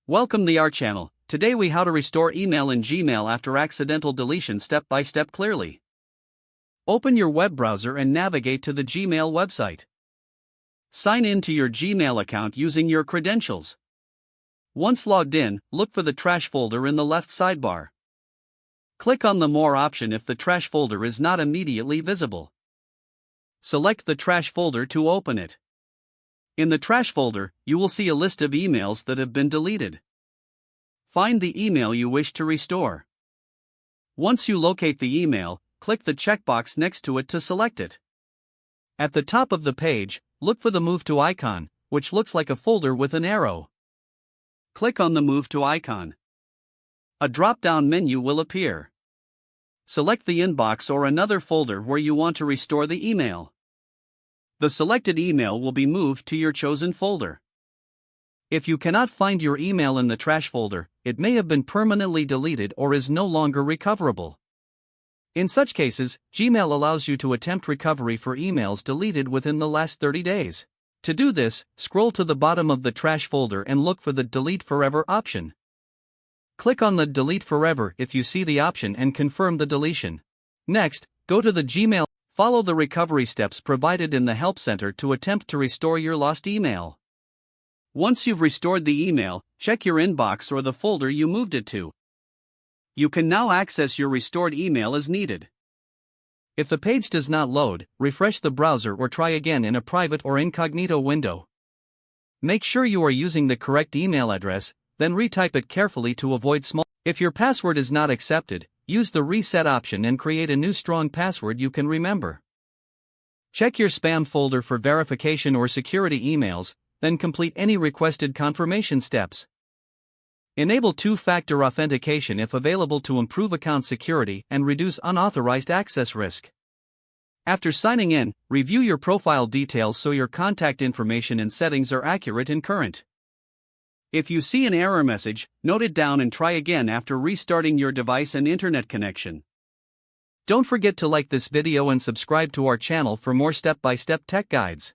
Welcome to our channel. Today we how to restore email in Gmail after accidental deletion step by step clearly. Open your web browser and navigate to the Gmail website. Sign in to your Gmail account using your credentials. Once logged in, look for the trash folder in the left sidebar. Click on the More option if the trash folder is not immediately visible. Select the trash folder to open it. In the trash folder, you will see a list of emails that have been deleted. Find the email you wish to restore. Once you locate the email, click the checkbox next to it to select it. At the top of the page, look for the Move to icon, which looks like a folder with an arrow. Click on the Move to icon. A drop-down menu will appear. Select the inbox or another folder where you want to restore the email. The selected email will be moved to your chosen folder. If you cannot find your email in the trash folder, it may have been permanently deleted or is no longer recoverable. In such cases, Gmail allows you to attempt recovery for emails deleted within the last 30 days. To do this, scroll to the bottom of the trash folder and look for the Delete Forever option. Click on the Delete Forever if you see the option and confirm the deletion. Next, go to the Gmail. Follow the recovery steps provided in the Help Center to attempt to restore your lost email. Once you've restored the email, check your inbox or the folder you moved it to. You can now access your restored email as needed. If the page does not load, refresh the browser or try again in a private or incognito window. Make sure you are using the correct email address, then retype it carefully to avoid small. If your password is not accepted, use the Reset option and create a new strong password you can remember. Check your spam folder for verification or security emails, then complete any requested confirmation steps. Enable two-factor authentication if available to improve account security and reduce unauthorized access risk. After signing in, review your profile details so your contact information and settings are accurate and current. If you see an error message, note it down and try again after restarting your device and internet connection. Don't forget to like this video and subscribe to our channel for more step-by-step tech guides.